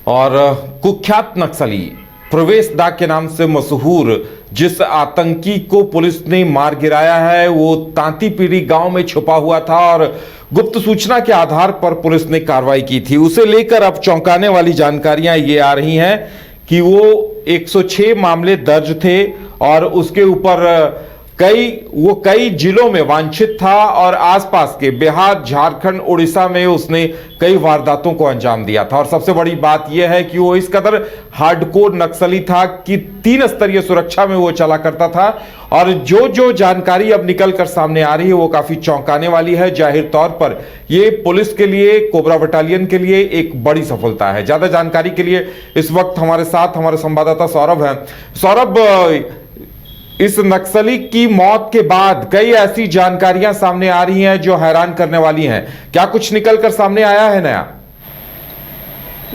और कुख्यात नक्सली प्रवेश दा के नाम से मशहूर जिस आतंकी को पुलिस ने मार गिराया है वो तांतीपीड़ी गांव में छुपा हुआ था और गुप्त सूचना के आधार पर पुलिस ने कार्रवाई की थी। उसे लेकर अब चौंकाने वाली जानकारियां ये आ रही हैं कि वो 106 मामले दर्ज थे और उसके ऊपर कई जिलों में वांछित था और आसपास के बिहार, झारखंड, उड़ीसा में उसने कई वारदातों को अंजाम दिया था। और सबसे बड़ी बात यह है कि वो इस कदर हार्डकोर नक्सली था कि 3 स्तरीय सुरक्षा में वो चला करता था। और जो जानकारी अब निकल कर सामने आ रही है वो काफी चौंकाने वाली है। जाहिर तौर पर ये पुलिस के लिए, कोबरा बटालियन के लिए एक बड़ी सफलता है। ज्यादा जानकारी के लिए इस वक्त हमारे साथ हमारे संवाददाता सौरभ हैं। सौरभ, इस नक्सली की मौत के बाद कई ऐसी जानकारियां सामने आ रही हैं जो हैरान करने वाली हैं। क्या कुछ निकलकर सामने आया है नया?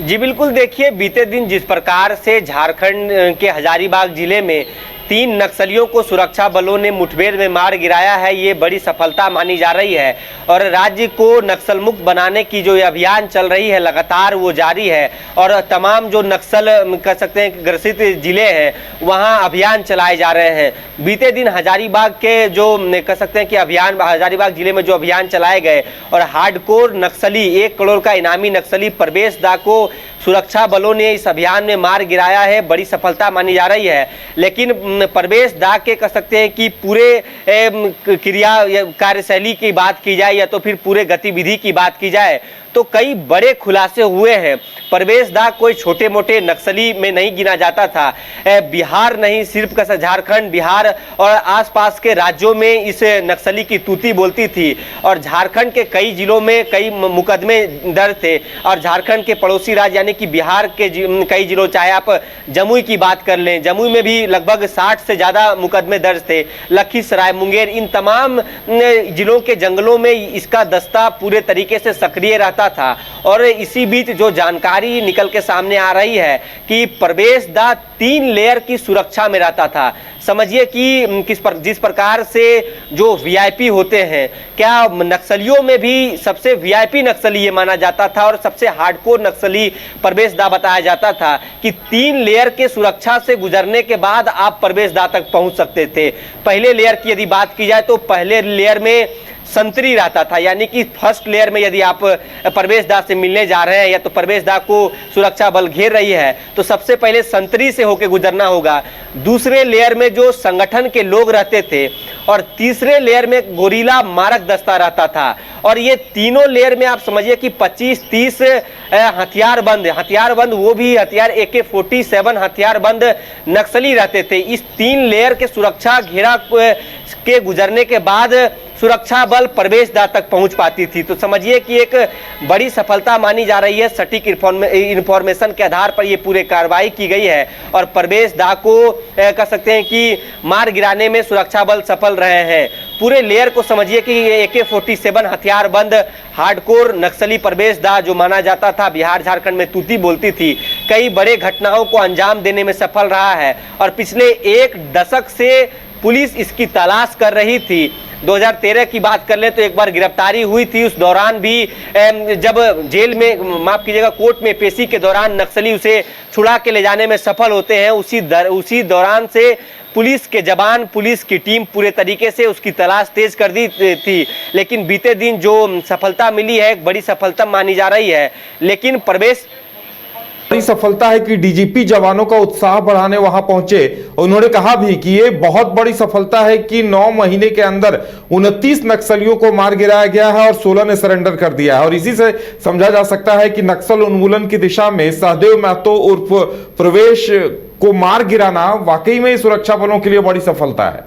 जी बिल्कुल, देखिए बीते दिन जिस प्रकार से झारखंड के हजारीबाग जिले में 3 नक्सलियों को सुरक्षा बलों ने मुठभेड़ में मार गिराया है, ये बड़ी सफलता मानी जा रही है। और राज्य को नक्सल मुक्त बनाने की जो अभियान चल रही है लगातार वो जारी है और तमाम जो नक्सल कह सकते हैं ग्रसित जिले हैं वहाँ अभियान चलाए जा रहे हैं। बीते दिन हजारीबाग के जो कह सकते हैं कि अभियान, हजारीबाग जिले में जो अभियान चलाए गए और हार्डकोर नक्सली 1 करोड़ का इनामी नक्सली प्रवेश दा को सुरक्षा बलों ने इस अभियान में मार गिराया है, बड़ी सफलता मानी जा रही है। लेकिन प्रवेश दा के कह सकते हैं कि पूरे क्रिया कार्यशैली की बात की जाए या तो फिर पूरे गतिविधि की बात की जाए तो कई बड़े खुलासे हुए हैं। प्रवेश दा कोई छोटे मोटे नक्सली में नहीं गिना जाता था। बिहार नहीं, सिर्फ झारखंड, बिहार और आसपास के राज्यों में इस नक्सली की तूती बोलती थी और झारखंड के कई जिलों में कई मुकदमे दर्ज थे। और झारखंड के पड़ोसी राज्य यानी कि बिहार के कई जिलों, चाहे आप जमुई की बात कर लें, जमुई में भी लगभग 60 से ज़्यादा मुकदमे दर्ज थे। लखीसराय, मुंगेर, इन तमाम जिलों के जंगलों में इसका दस्ता पूरे तरीके से सक्रिय रहता था। और इसी बीच जो जानकारी निकल के सामने आ रही है कि प्रवेश दा 3 लेयर की सुरक्षा में रहता था। समझिए कि जिस प्रकार से जो वीआईपी होते हैं, क्या नक्सलियों में भी सबसे वीआईपी नक्सली ये माना जाता था और सबसे हार्डकोर नक्सली प्रवेश दा बताया जाता था कि 3 लेयर के सुरक्षा से गुजरने के बाद आप प्रवेश दा तक पहुंच सकते थे। पहले लेयर की यदि बात की जाए तो पहले लेयर में संतरी रहता था, यानी कि फर्स्ट लेयर में यदि आप प्रवेश दा से मिलने जा रहे हैं या तो प्रवेश दा को सुरक्षा बल घेर रही है तो सबसे पहले संतरी से होकर गुजरना होगा। दूसरे लेयर में जो संगठन के लोग रहते थे और तीसरे लेयर में गोरीला मारक दस्ता रहता था। और ये तीनों लेयर में आप समझिए कि 25-30 हथियारबंद वो भी हथियार AK-47 हथियारबंद नक्सली रहते थे। इस 3 लेयर के सुरक्षा घेरा के गुजरने के बाद सुरक्षा बल प्रवेश दा तक पहुंच पाती थी। तो समझिए कि एक बड़ी सफलता मानी जा रही है। सटीक इंफॉर्मेशन के आधार पर ये पूरे कार्रवाई की गई है और प्रवेश दा को कह सकते हैं कि मार गिराने में सुरक्षा बल सफल रहे हैं। पूरे लेयर को समझिए कि AK-47 हथियारबंद हार्डकोर नक्सली प्रवेश दा जो माना जाता था, बिहार झारखंड में तूती बोलती थी, कई बड़े घटनाओं को अंजाम देने में सफल रहा है और पिछले 1 दशक से पुलिस इसकी तलाश कर रही थी। 2013 की बात कर ले तो एक बार गिरफ्तारी हुई थी, उस दौरान भी जब जेल में, माफ कीजिएगा, कोर्ट में पेशी के दौरान नक्सली उसे छुड़ा के ले जाने में सफल होते हैं। उसी दौरान से पुलिस के जवान, पुलिस की टीम पूरे तरीके से उसकी तलाश तेज कर दी थी। लेकिन बीते दिन जो सफलता मिली है एक बड़ी सफलता मानी जा रही है। लेकिन प्रवेश बड़ी सफलता है कि डीजीपी जवानों का उत्साह बढ़ाने वहां पहुंचे। उन्होंने कहा भी कि ये बहुत बड़ी सफलता है कि 9 महीने के अंदर 29 नक्सलियों को मार गिराया गया है और 16 ने सरेंडर कर दिया है। और इसी से समझा जा सकता है कि नक्सल उन्मूलन की दिशा में सहदेव महतो उर्फ प्रवेश को मार गिराना वाकई में सुरक्षा बलों के लिए बड़ी सफलता है।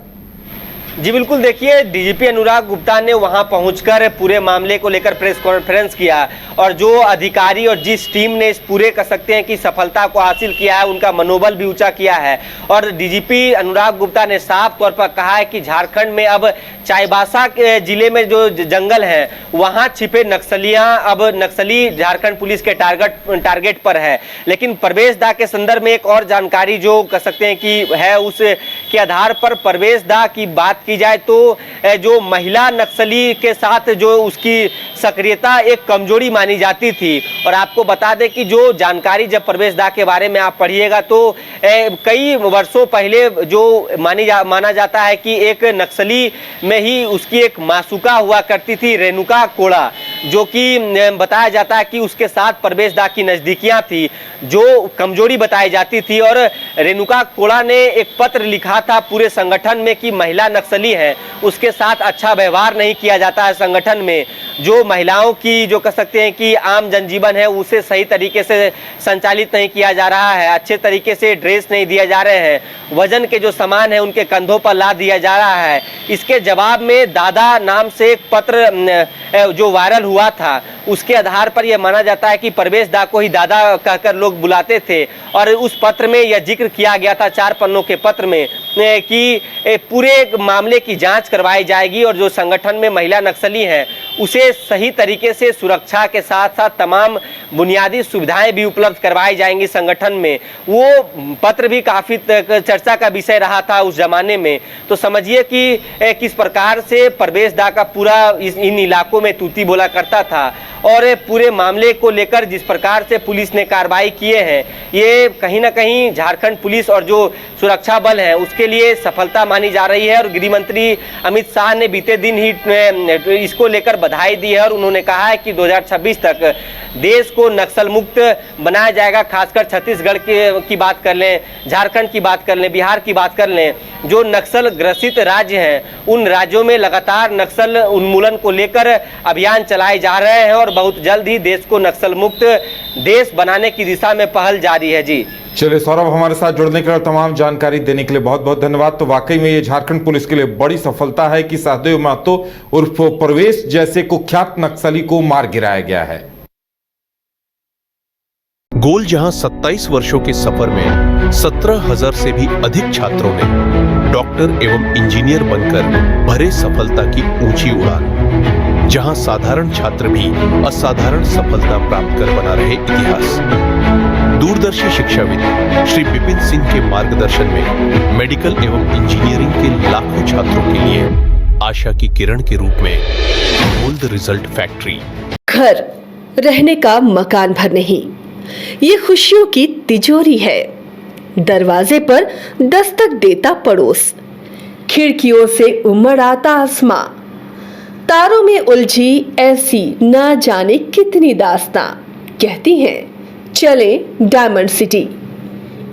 जी बिल्कुल, देखिए डीजीपी अनुराग गुप्ता ने वहां पहुंचकर पूरे मामले को लेकर प्रेस कॉन्फ्रेंस किया और जो अधिकारी और जिस टीम ने इस पूरे कह सकते हैं कि सफलता को हासिल किया है उनका मनोबल भी ऊंचा किया है। और डीजीपी अनुराग गुप्ता ने साफ तौर पर कहा है कि झारखंड में अब चाईबासा के जिले में जो जंगल है वहां छिपे नक्सलियां अब नक्सली झारखंड पुलिस के टारगेट पर है। लेकिन प्रवेश दा के संदर्भ में एक और जानकारी जो कह सकते हैं कि है, उसके आधार पर प्रवेश दा की बात की जाए तो जो महिला नक्सली के साथ जो उसकी सक्रियता एक कमजोरी मानी जाती थी। और आपको बता दें कि जो जानकारी जब प्रवेश दा के बारे में आप पढ़िएगा तो कई वर्षों पहले जो माना जाता है कि एक नक्सली में ही उसकी एक मासूका हुआ करती थी, रेणुका कोड़ा, जो कि बताया जाता है कि उसके साथ प्रवेश दा की नज़दीकियां थी, जो कमजोरी बताई जाती थी। और रेणुका कोड़ा ने एक पत्र लिखा था पूरे संगठन में कि महिला नक्सली है, उसके साथ अच्छा व्यवहार नहीं किया जाता है संगठन में, जो महिलाओं की जो कह सकते हैं कि आम जनजीवन है उसे सही तरीके से संचालित नहीं किया जा रहा है, अच्छे तरीके से ड्रेस नहीं दिए जा रहे हैं, वजन के जो सामान है उनके कंधों पर लाद दिया जा रहा है। इसके जवाब में दादा नाम से एक पत्र जो वायरल हुआ था, उसके आधार पर यह माना जाता है कि प्रवेश दा को ही दादा कहकर लोग बुलाते थे। और उस पत्र में यह जिक्र किया गया था 4 पन्नों के पत्र में कि पूरे मामले की जांच करवाई जाएगी और जो संगठन में महिला नक्सली हैं उसे सही तरीके से सुरक्षा के साथ साथ तमाम बुनियादी सुविधाएं भी उपलब्ध करवाई जाएंगी संगठन में। वो पत्र भी काफ़ी चर्चा का विषय रहा था उस जमाने में। तो समझिए कि किस प्रकार से प्रवेश दा का पूरा इन इलाकों में तूती बोला करता था। और पूरे मामले को लेकर जिस प्रकार से पुलिस ने कार्रवाई किए हैं, ये कहीं ना कहीं झारखंड पुलिस और जो सुरक्षा बल है उसके लिए सफलता मानी जा रही है। और गृह मंत्री अमित शाह ने बीते दिन ही इसको लेकर बधाई दी है और उन्होंने कहा है कि 2026 तक देश को नक्सल मुक्त बनाया जाएगा। खासकर छत्तीसगढ़ की बात कर लें, झारखंड की बात कर लें, बिहार की बात कर लें, जो नक्सल ग्रसित राज्य हैं उन राज्यों में लगातार नक्सल उन्मूलन को लेकर अभियान चलाए जा रहे हैं और बहुत जल्द ही देश को नक्सल मुक्त देश बनाने की दिशा में पहल जारी है। जी चलिए सौरभ, हमारे साथ जुड़ने के लिए और तमाम जानकारी देने के लिए बहुत बहुत धन्यवाद। तो वाकई में ये झारखंड पुलिस के लिए बड़ी सफलता है कि सहदेव महतो उर्फ प्रवेश जैसे कुख्यात नक्सली को मार गिराया गया है। गोल जहां 27 वर्षों के सफर में 17,000 से भी अधिक छात्रों ने डॉक्टर एवं इंजीनियर बनकर भरे सफलता की ऊंची उड़ान, जहां साधारण छात्र भी असाधारण सफलता प्राप्त कर बना रहे इतिहास। दूरदर्शी शिक्षाविद श्री विपिन सिंह के मार्गदर्शन में मेडिकल एवं इंजीनियरिंग के लाखों छात्रों के लिए आशा की किरण के रूप में बोल्ड रिजल्ट फैक्ट्री। घर रहने का मकान भर नहीं, ये खुशियों की तिजोरी है। दरवाजे पर दस्तक देता पड़ोस, खिड़कियों से उमड़ आता आसमां, तारों में उलझी ऐसी ना जाने कितनी दास्तां। कहती हैं चले डायमंड सिटी,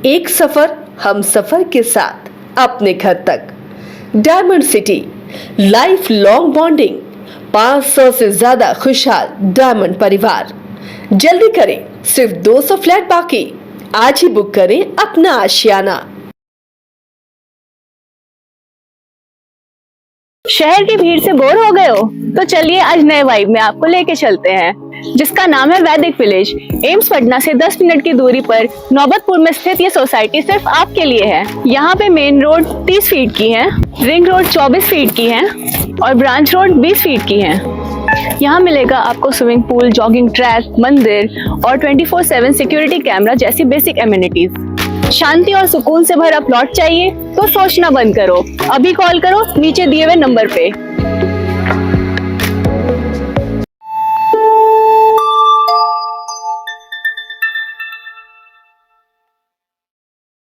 एक सफर हम सफर के साथ अपने घर तक। Diamond city, life long bonding, 500 से ज्यादा खुशहाल डायमंड परिवार। जल्दी करें, सिर्फ 200 फ्लैट बाकी। आज ही बुक करें अपना आशियाना। शहर की भीड़ से बोर हो गए हो? तो चलिए आज नए वाइब में आपको लेके चलते हैं, जिसका नाम है वैदिक विलेज। एम्स पटना से 10 मिनट की दूरी पर नौबतपुर में स्थित ये सोसाइटी सिर्फ आपके लिए है। यहाँ पे मेन रोड 30 फीट की है, रिंग रोड 24 फीट की है और ब्रांच रोड 20 फीट की है। यहाँ मिलेगा आपको स्विमिंग पूल, जॉगिंग ट्रैक, मंदिर और 24/7 सिक्योरिटी कैमरा जैसी बेसिक एमिनिटीज। शांति और सुकून से भरा प्लॉट चाहिए तो सोचना बंद करो, अभी कॉल करो नीचे दिए हुए नंबर पे।